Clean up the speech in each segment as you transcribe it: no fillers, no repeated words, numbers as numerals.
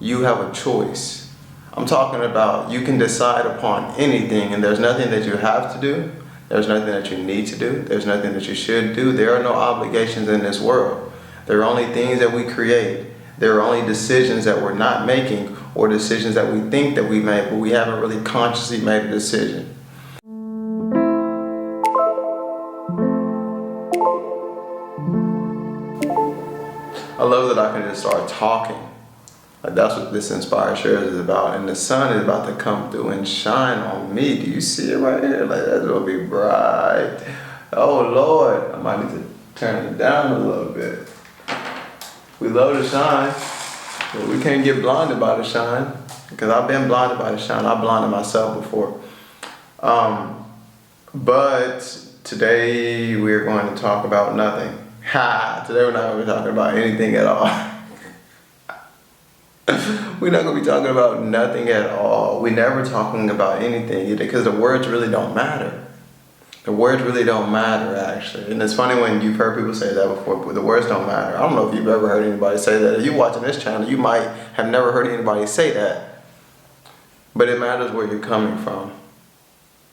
you have a choice. I'm talking about you can decide upon anything, and there's nothing that you have to do. There's nothing that you need to do. There's nothing that you should do. There are no obligations in this world. There are only things that we create. There are only decisions that we're not making, or decisions that we think that we made, but we haven't really consciously made a decision. I love that I can just start talking. Like, that's what this Inspired Shares is about. And the sun is about to come through and shine on me. Do you see it right here? Like, that's gonna be bright. Oh Lord, I might need to turn it down a little bit. We love the shine, but we can't get blinded by the shine. Because I've been blinded by the shine. I blinded myself before. But today we're going to talk about nothing. Today we're not going to be talking about anything at all. We're not going to be talking about nothing at all. We're never talking about anything because the words really don't matter. The words really don't matter, actually. And it's funny when you've heard people say that before, but the words don't matter. I don't know if you've ever heard anybody say that. If you're watching this channel, you might have never heard anybody say that. But it matters where you're coming from.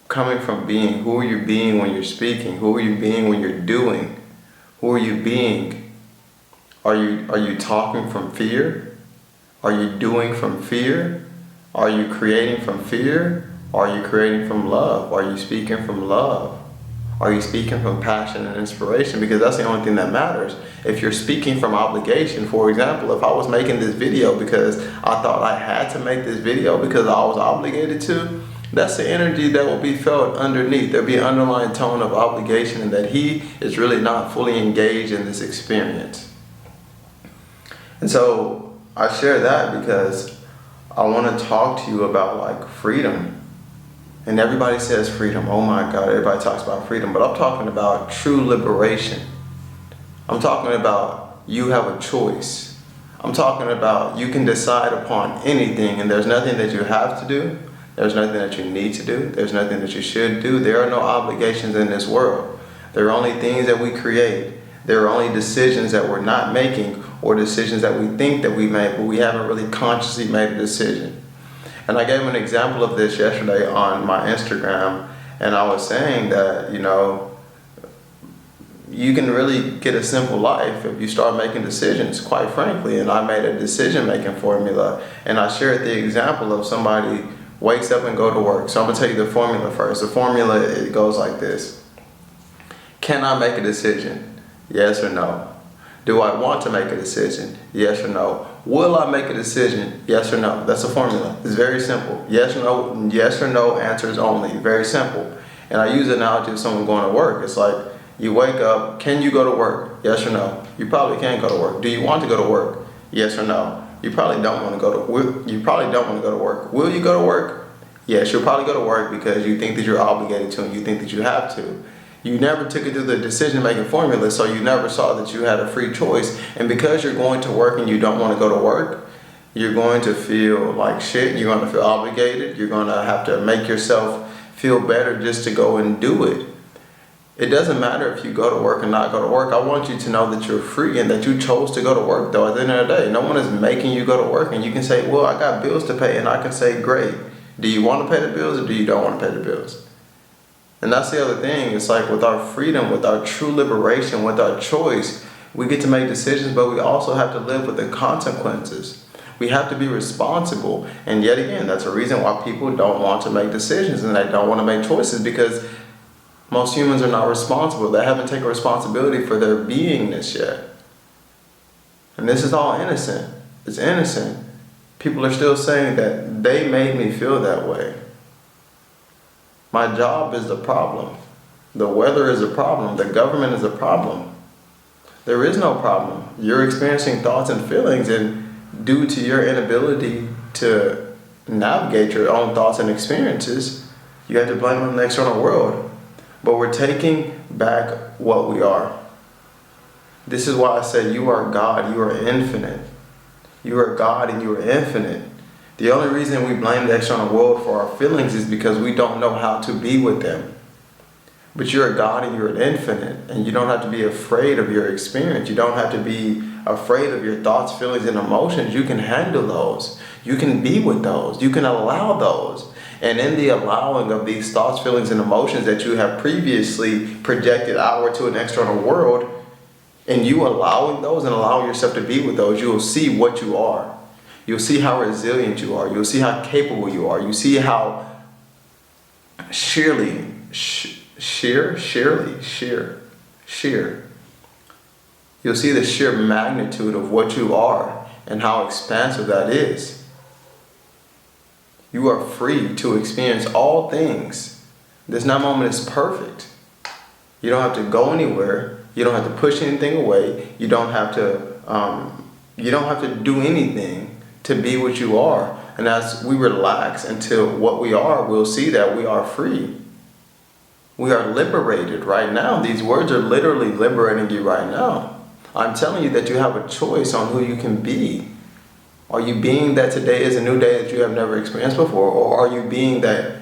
Coming from being. Who are you being when you're speaking? Who are you being when you're doing? Who are you being? Are you talking from fear? Are you doing from fear? Are you creating from fear? Are you creating from love? Are you speaking from love? Are you speaking from passion and inspiration? Because that's the only thing that matters. If you're speaking from obligation, for example, if I was making this video because I thought I had to make this video because I was obligated to, that's the energy that will be felt underneath. There'll be an underlying tone of obligation and that he is really not fully engaged in this experience. And so I share that because I want to talk to you about like freedom. And everybody says freedom. Oh my God, everybody talks about freedom. But I'm talking about true liberation. I'm talking about you have a choice. I'm talking about you can decide upon anything, and there's nothing that you have to do. There's nothing that you need to do. There's nothing that you should do. There are no obligations in this world. There are only things that we create. There are only decisions that we're not making, or decisions that we think that we made, but we haven't really consciously made a decision. And I gave an example of this yesterday on my Instagram, and I was saying that, you know, you can really get a simple life if you start making decisions, quite frankly. And I made a decision-making formula, and I shared the example of somebody wakes up and go to work. So I'm gonna tell you the formula first. The formula, it goes like this. Can I make a decision? Yes or no? Do I want to make a decision? Yes or no? Will I make a decision? Yes or no? That's the formula. It's very simple. Yes or no answers only. Very simple. And I use the analogy of someone going to work. It's like you wake up, can you go to work? Yes or no? You probably can't go to work. Do you want to go to work? Yes or no? You probably don't want to go to work. You probably don't want to go to work. Will you go to work? Yes, you'll probably go to work because you think that you're obligated to and you think that you have to. You never took it through the decision-making formula, so you never saw that you had a free choice. And because you're going to work and you don't want to go to work, you're going to feel like shit. You're going to feel obligated. You're going to have to make yourself feel better just to go and do it. It doesn't matter if you go to work and not go to work. I want you to know that you're free and that you chose to go to work, though. At the end of the day, no one is making you go to work. And you can say, well, I got bills to pay. And I can say, great. Do you want to pay the bills or do you don't want to pay the bills? And that's the other thing. It's like with our freedom, with our true liberation, with our choice, we get to make decisions, but we also have to live with the consequences. We have to be responsible. And yet again, that's a reason why people don't want to make decisions and they don't want to make choices, because most humans are not responsible. They haven't taken responsibility for their beingness yet. And this is all innocent. It's innocent. People are still saying that they made me feel that way. My job is the problem. The weather is a problem. The government is a problem. There is no problem. You're experiencing thoughts and feelings, and due to your inability to navigate your own thoughts and experiences, you have to blame it on the external world. But we're taking back what we are. This is why I say you are God, you are infinite. You are God and you are infinite. The only reason we blame the external world for our feelings is because we don't know how to be with them. But you're a God and you're an infinite, and you don't have to be afraid of your experience. You don't have to be afraid of your thoughts, feelings, and emotions, you can handle those. You can be with those. You can allow those. And in the allowing of these thoughts, feelings, and emotions that you have previously projected outward to an external world, and you allowing those and allowing yourself to be with those, you will see what you are. You'll see how resilient you are. You'll see how capable you are. You see how sheer. You'll see the sheer magnitude of what you are and how expansive that is. You are free to experience all things. This now moment is perfect. You don't have to go anywhere. You don't have to push anything away. You don't have to do anything to be what you are. And as we relax into what we are, we'll see that we are free. We are liberated right now. These words are literally liberating you right now. I'm telling you that you have a choice on who you can be. Are you being that today is a new day that you have never experienced before? Or are you being that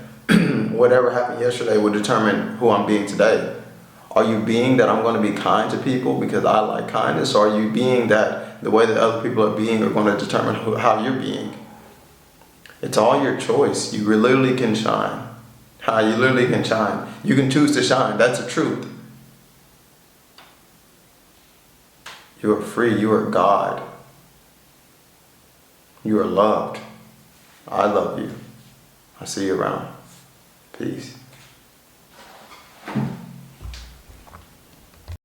whatever happened yesterday will determine who I'm being today? Are you being that I'm going to be kind to people because I like kindness? Or are you being that the way that other people are being are going to determine how you're being? It's all your choice. You literally can shine. You literally can shine. You can choose to shine. That's the truth. You are free. You are God. You are loved. I love you. I'll see you around. Peace.